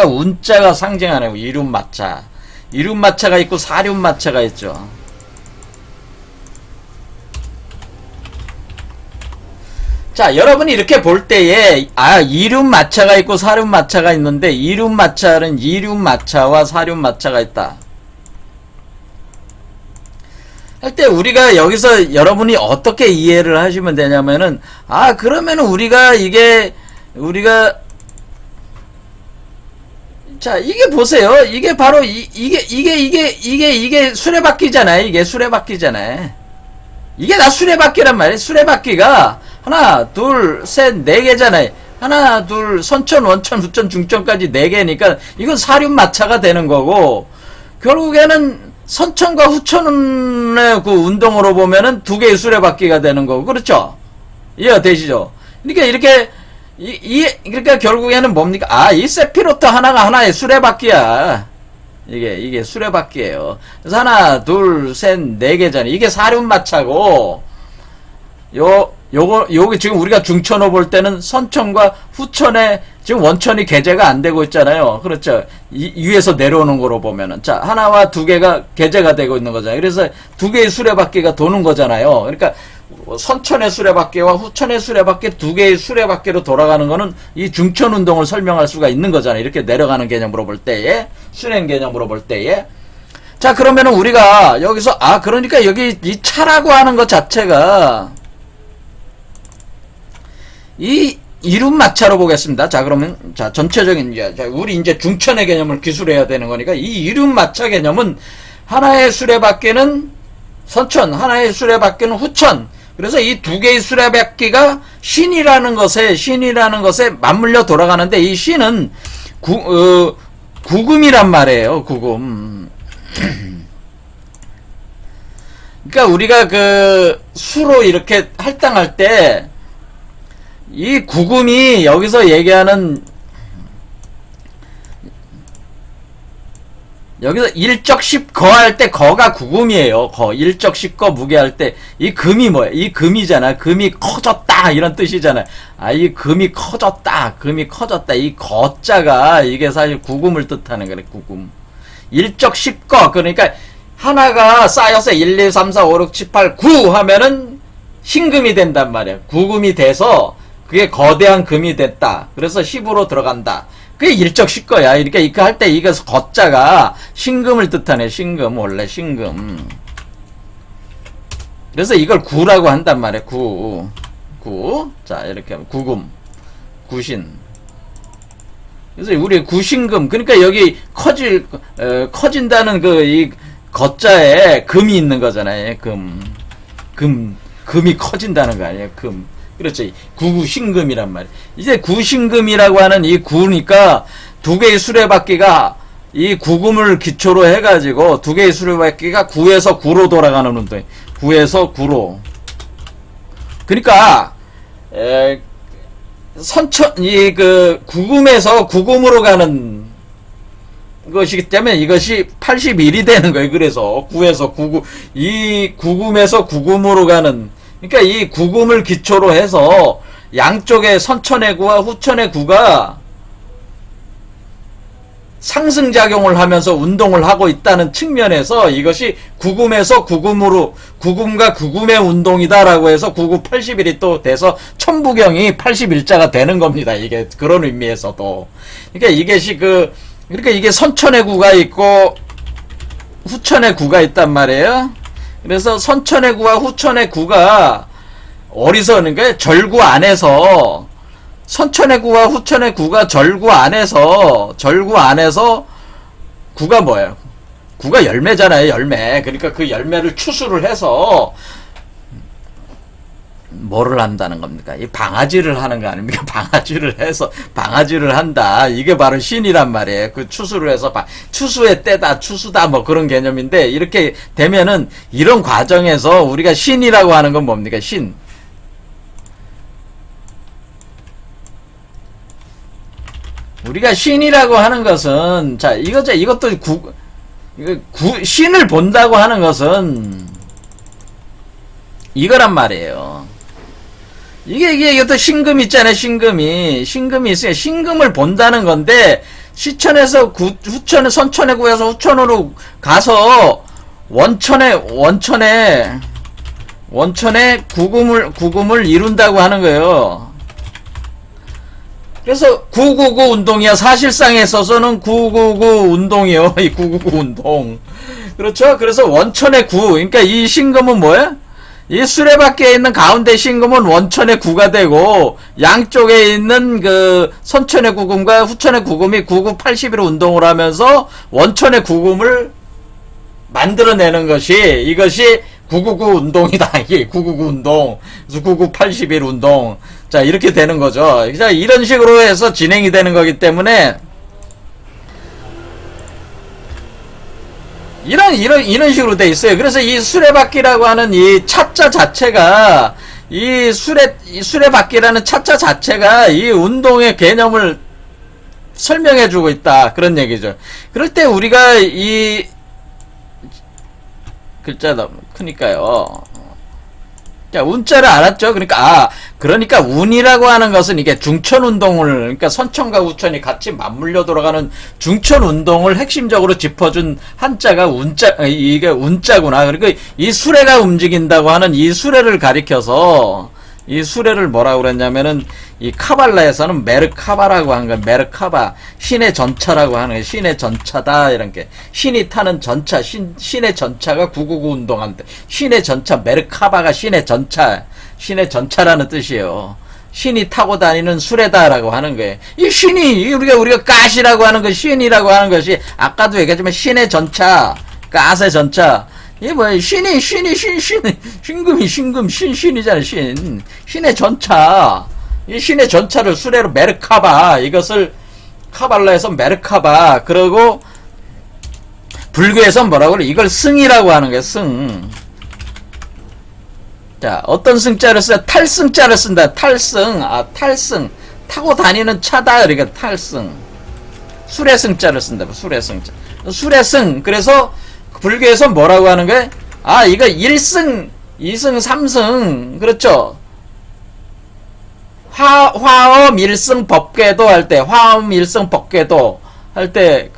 운자가 상징하는 이륜마차. 이륜마차가 있고 사륜마차가 있죠. 자, 여러분이 이렇게 볼 때에 이륜마차가 있고 사륜마차가 있는데 이륜마차는 이륜마차와 사륜마차가 있다 할 때 우리가 여기서 여러분이 어떻게 이해를 하시면 되냐면은 그러면은 우리가 자, 이게 보세요. 이게 바로 이게 수레바퀴잖아요. 이게 수레바퀴잖아요. 이게 다 수레바퀴란 말이에요. 수레바퀴가 하나, 둘, 셋, 네 개잖아요. 하나, 둘, 선천, 원천, 후천, 중천까지 네 개니까 이건 사륜마차가 되는 거고, 결국에는 선천과 후천의 그 운동으로 보면은 두 개의 수레바퀴가 되는 거고, 그렇죠? 이해가 되시죠? 그러니까 이렇게 그러니까 결국에는 뭡니까? 이 세피로트 하나가 하나의 수레바퀴야. 이게 수레바퀴예요. 그래서 하나, 둘, 셋, 네 개잖아요. 이게 사륜마차고, 요거 지금 우리가 중천호 볼 때는 선천과 후천에 지금 원천이 개제가 안 되고 있잖아요. 그렇죠? 위에서 내려오는 거로 보면은. 자, 하나와 두 개가 개제가 되고 있는 거잖아요. 그래서 두 개의 수레바퀴가 도는 거잖아요. 그러니까 선천의 수레바퀴와 후천의 수레바퀴 두 개의 수레바퀴로 돌아가는 거는 이 중천 운동을 설명할 수가 있는 거잖아요. 이렇게 내려가는 개념으로 볼 때에, 순행 개념으로 볼 때에. 자, 그러면은 우리가 여기서 그러니까 여기 이 차라고 하는 것 자체가 이 이륜마차로 보겠습니다. 자, 그러면 전체적인 우리 이제 중천의 개념을 기술해야 되는 거니까 이 이륜마차 개념은 하나의 수레바퀴는 선천, 하나의 수레바퀴는 후천. 그래서 이 두 개의 수레바퀴가 신이라는 것에 맞물려 돌아가는데 이 신은 구금이란 말이에요. 구금. 그러니까 우리가 그 수로 이렇게 할당할 때 이 구금이 여기서 얘기하는 여기서 일적십거 할 때 거가 구금이에요. 일적십거 무게 할 때 이 금이 뭐예요? 이 금이잖아. 금이 커졌다 이런 뜻이잖아요. 이 금이 커졌다. 이 거자가 이게 사실 구금을 뜻하는 거래. 구금. 일적십거 그러니까 하나가 쌓여서 1, 2, 3, 4, 5, 6, 7, 8, 9 하면은 신금이 된단 말이야. 구금이 돼서 그게 거대한 금이 됐다. 그래서 10으로 들어간다. 그게 일적십거야. 그러니까 이거 할 때 이거 거자가 신금을 뜻하네. 신금. 원래 신금. 그래서 이걸 구라고 한단 말이야. 구. 자, 이렇게 하면 구금. 구신. 그래서 우리 구신금. 그러니까 여기 커진다는 이 거자에 금이 있는 거잖아요. 금이 커진다는 거 아니에요. 금. 그렇지. 구신금이란 말이에요. 이제 구신금이라고 하는 이 구니까 두 개의 수레바퀴가 이 구금을 기초로 해가지고 두 개의 수레바퀴가 9에서 9로 돌아가는 운동. 9에서 9로. 그러니까 구금에서 구금으로 가는 것이기 때문에 이것이 81이 되는 거예요. 그래서 9에서 9, 이 구금에서 구금으로 가는, 그러니까 이 구금을 기초로 해서 양쪽의 선천의 구와 후천의 구가 상승작용을 하면서 운동을 하고 있다는 측면에서 이것이 구금에서 구금으로, 구금과 구금의 운동이다라고 해서 99, 81이 또 돼서 천부경이 81자가 되는 겁니다. 이게 그런 의미에서도. 그러니까 이것이 그러니까 이게 선천의 구가 있고 후천의 구가 있단 말이에요. 그래서 선천의 구와 후천의 구가 어디서 오는 거예요? 절구 안에서. 선천의 구와 후천의 구가 절구 안에서 구가 뭐예요? 구가 열매잖아요, 열매. 그러니까 그 열매를 추수를 해서 뭐를 한다는 겁니까? 이 방아지를 하는 거 아닙니까? 방아지를 해서 방아지를 한다. 이게 바로 신이란 말이에요. 그 추수를 해서 추수의 때다, 추수다, 뭐 그런 개념인데, 이렇게 되면은 이런 과정에서 우리가 신이라고 하는 건 뭡니까? 신. 우리가 신이라고 하는 것은, 자, 이것도 신을 본다고 하는 것은 이거란 말이에요. 이것도 신금 있잖아요, 신금이 있어요. 신금을 본다는 건데, 시천에서 선천에 구해서 후천으로 가서, 원천에 구금을 이룬다고 하는 거예요. 그래서 999 운동이야. 사실상에 있어서는 999 운동이요. 이 999 운동. 그렇죠? 그래서 원천의 구. 그러니까 이 신금은 뭐예요? 이 수레바퀴에 있는 가운데 신금은 원천의 구가 되고, 양쪽에 있는 그 선천의 구금과 후천의 구금이 9980으로 운동을 하면서 원천의 구금을 만들어내는 이것이 999 운동이다. 이게 999 운동. 9981 운동. 자, 이렇게 되는 거죠. 자, 이런 식으로 해서 진행이 되는 거기 때문에, 이런 식으로 돼 있어요. 그래서 이 수레바퀴라고 하는 이 차자 자체가, 이 수레바퀴라는 차자 자체가 이 운동의 개념을 설명해 주고 있다. 그런 얘기죠. 그럴 때 우리가 이 글자 너무 크니까요. 자, 운자를 알았죠? 그러니까 운이라고 하는 것은 이게 중천 운동을, 그러니까 선천과 후천이 같이 맞물려 돌아가는 중천 운동을 핵심적으로 짚어준 한자가 이게 운자구나. 그리고 이 수레가 움직인다고 하는 이 수레를 가리켜서, 이 수레를 뭐라고 그랬냐면은, 이 카발라에서는 메르카바라고 하는 거예요. 메르카바. 신의 전차라고 하는 거예요. 신의 전차다. 이런 게. 신이 타는 전차. 신의 전차가 999 운동한대. 신의 전차. 메르카바가 신의 전차. 신의 전차라는 뜻이에요. 신이 타고 다니는 수레다라고 하는 거예요. 이 신이, 우리가 가시라고 하는 것, 신이라고 하는 것이, 아까도 얘기했지만 신의 전차. 가스의 전차. 이게 뭐야? 신금이 신이잖아, 신의 전차. 이 신의 전차를 수레로 메르카바, 이것을 카발라에서 메르카바, 그러고 불교에서 뭐라고 그래? 이걸 승이라고 하는 거야, 승. 자, 어떤 승자를 써요? 탈승자를 쓴다. 탈승. 탈승. 타고 다니는 차다. 그러니까 탈승. 수레승자를 쓴다. 수레승자. 수레승. 그래서 불교에서 뭐라고 하는 거야? 이거 1승, 2승, 3승. 그렇죠? 화엄 1승 법궤도 할 때, 화엄 1승 법궤도 할 때,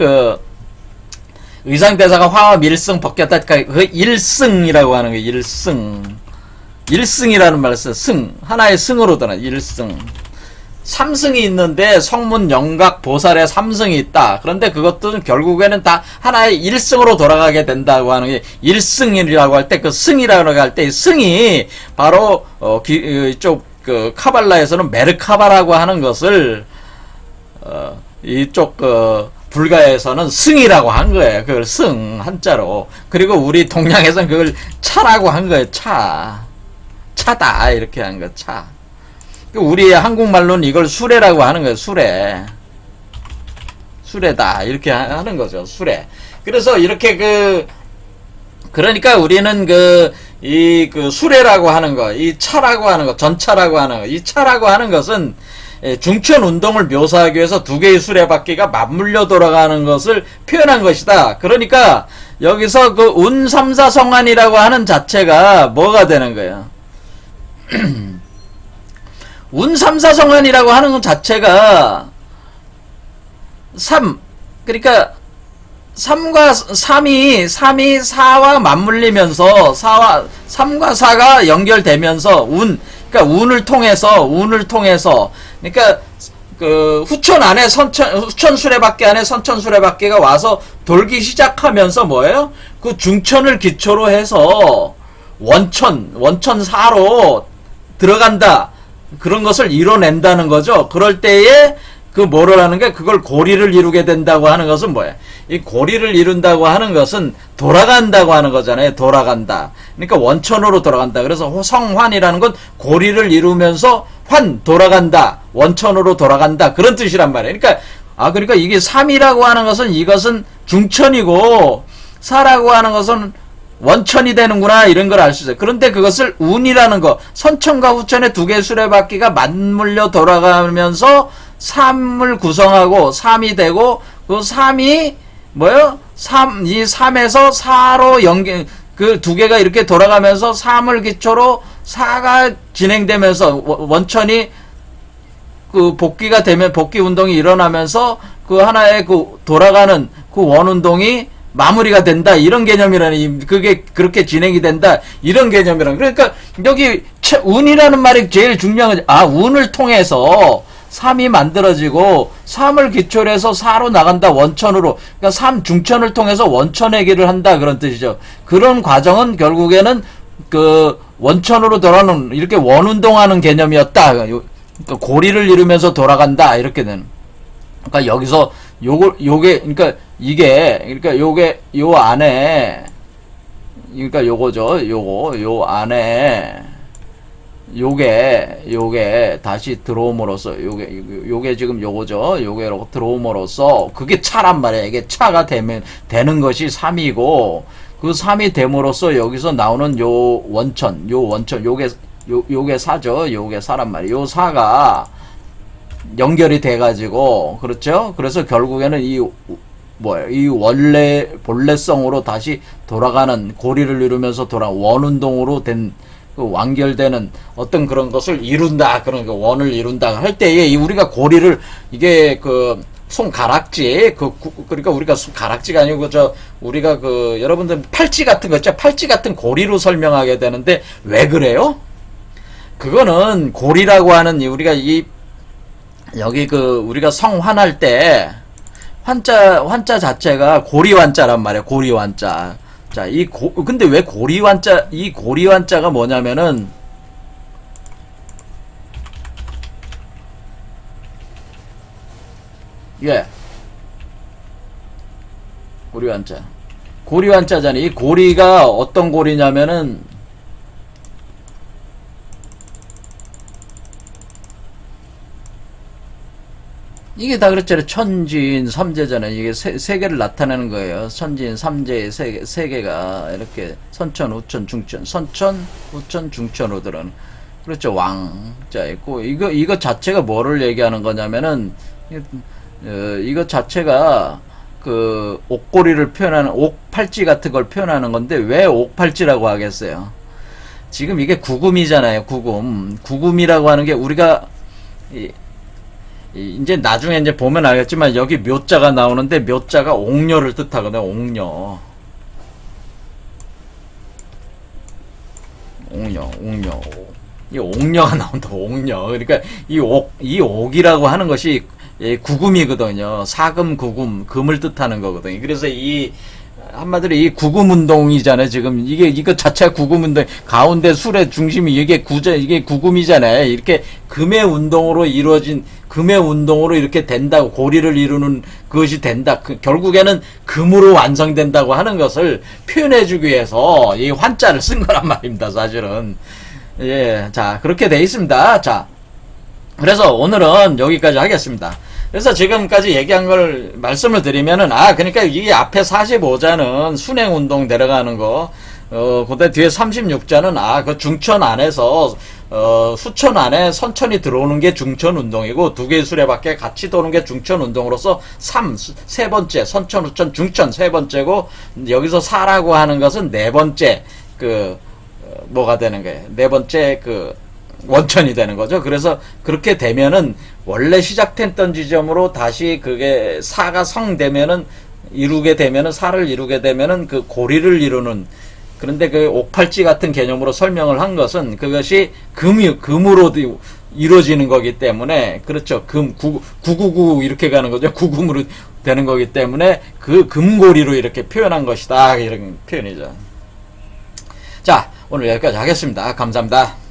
의상대사가 화엄 1승 법궤도 하니까 그 1승이라고 하는 거예요. 1승이라는 말을 써요. 승. 하나의 승으로 들어. 1승. 3승이 있는데 성문 영각 보살에 3승이 있다. 그런데 그것도 결국에는 다 하나의 1승으로 돌아가게 된다고 하는 게 1승이라고 할 때 그 승이라고 할 때 승이 바로 이쪽 카발라에서는 메르카바라고 하는 것을 이쪽 불가에서는 승이라고 한 거예요. 그걸 승 한자로. 그리고 우리 동양에서는 그걸 차라고 한 거예요. 차다 이렇게 한 거. 차. 우리 한국말로는 이걸 수레라고 하는 거예요. 수레다 이렇게 하는 거죠. 수레. 그래서 이렇게 그러니까 우리는 수레라고 하는 거, 이 차라고 하는 거, 전차라고 하는 거, 이 차라고 하는 것은 중천 운동을 묘사하기 위해서 두 개의 수레바퀴가 맞물려 돌아가는 것을 표현한 것이다. 그러니까 여기서 운삼사성안이라고 하는 자체가 뭐가 되는 거예요? 운삼사성안이라고 하는 것 자체가 그러니까 3이 4와 맞물리면서 3과 4가 연결되면서 그러니까 운을 통해서 그러니까 그 후천 안에 후천 수레바퀴 안에 선천 수레바퀴가 와서 돌기 시작하면서 뭐예요? 그 중천을 기초로 해서 원천사로 들어간다. 그런 것을 이뤄낸다는 거죠. 그럴 때에 그 뭐를 하는 게 그걸 고리를 이루게 된다고 하는 것은 뭐예요? 이 고리를 이룬다고 하는 것은 돌아간다고 하는 거잖아요. 돌아간다. 그러니까 원천으로 돌아간다. 그래서 성환이라는 건 고리를 이루면서 돌아간다. 원천으로 돌아간다. 그런 뜻이란 말이에요. 그러니까 이게 삼이라고 하는 것은 이것은 중천이고 사라고 하는 것은 원천이 되는구나 이런 걸 알 수 있어요. 그런데 그것을 운이라는 거 선천과 후천의 두 개의 수레바퀴가 맞물려 돌아가면서 3을 구성하고 3이 되고 그 3이 뭐요? 이 3에서 4로 그 두 개가 이렇게 돌아가면서 3을 기초로 4가 진행되면서 원천이 그 복귀가 되면 복귀 운동이 일어나면서 그 하나의 그 돌아가는 그 원운동이 마무리가 된다 이런 개념이라니 그게 그렇게 진행이 된다 이런 개념이라니 그러니까 여기 운이라는 말이 제일 중요한 운을 통해서 3이 만들어지고 3을 기초로 해서 4로 나간다 원천으로 그러니까 3 중천을 통해서 원천회귀를 한다 그런 뜻이죠. 그런 과정은 결국에는 그 원천으로 돌아오는 이렇게 원운동하는 개념이었다. 그러니까 고리를 이루면서 돌아간다 이렇게 되는. 그러니까 여기서 요게 그러니까 요 안에 그러니까 요거죠. 요 안에 요게 다시 들어옴으로써 요게 지금 요거죠. 요게 들어옴으로써 그게 차란 말이에요. 이게 차가 되는 것이 3이고 그 3이 됨으로써 여기서 나오는 요 원천 요게 사죠. 요게 사란 말이에요. 요 사가 연결이 돼가지고 그렇죠. 그래서 결국에는 이 본래성으로 다시 돌아가는 고리를 이루면서 원운동으로 된 그 완결되는 어떤 그런 것을 이룬다. 그런 그 원을 이룬다 할 때에 우리가 고리를 이게 그 손가락지 그러니까 우리가 손가락지가 아니고 우리가 그 여러분들 팔찌 같은 거 있죠. 팔찌 같은 고리로 설명하게 되는데 왜 그래요? 그거는 고리라고 하는 우리가 여기 우리가 성환할 때 환자 자체가 고리환자란 말이에요. 고리환자. 자, 근데 왜 이 고리환자가 뭐냐면은, 고리환자잖아요. 이 고리가 어떤 고리냐면은, 이게 다 그렇잖아요. 천지인 삼재잖아요. 이게 세 개를 나타내는 거예요. 천지인 삼재의 세 개가 이렇게 선천, 우천, 중천, 선천, 우천, 중천으로 들어가는. 그렇죠. 왕자 있고 이거 자체가 뭐를 얘기하는 거냐면은 이거 자체가 그 옥고리를 표현하는 옥팔찌 같은 걸 표현하는 건데 왜 옥팔찌라고 하겠어요? 지금 이게 구금이잖아요. 구금이라고 하는 게 우리가 이제 나중에 이제 보면 알겠지만 여기 묘자가 나오는데 묘자가 옥녀를 뜻하거든요. 옥녀. 이 옥녀가 나온다. 옥녀. 그러니까 이 옥이라고 하는 것이 구금이거든요. 사금 구금 금을 뜻하는 거거든요. 그래서 한마디로 이 구금운동이잖아요. 지금 이거 자체가 구금운동 가운데 술의 중심이 이게 구금이잖아요. 이렇게 금의 운동으로 이렇게 된다고 고리를 이루는 그것이 된다. 결국에는 금으로 완성된다고 하는 것을 표현해주기 위해서 이 환자를 쓴 거란 말입니다. 사실은 자 그렇게 돼 있습니다. 자 그래서 오늘은 여기까지 하겠습니다. 그래서 지금까지 얘기한 걸 말씀을 드리면은 그러니까 이게 앞에 45자는 순행운동 내려가는 거 그다음 뒤에 36자는 그 중천 안에서 수천 안에 선천이 들어오는 게 중천 운동이고 두 개의 수레바퀴 같이 도는 게 중천 운동으로서 세 번째 선천, 우천, 중천 세 번째고 여기서 사라고 하는 것은 네 번째 뭐가 되는 거예요. 네 번째 원천이 되는 거죠. 그래서 그렇게 되면은 원래 시작했던 지점으로 다시 그게 사가 성되면은 사를 이루게 되면은 그 고리를 이루는 그런데 그 옥팔찌 같은 개념으로 설명을 한 것은 그것이 금으로 이루어지는 거기 때문에, 그렇죠. 999 이렇게 가는 거죠. 구금으로 되는 거기 때문에 그 금고리로 이렇게 표현한 것이다. 이런 표현이죠. 자, 오늘 여기까지 하겠습니다. 감사합니다.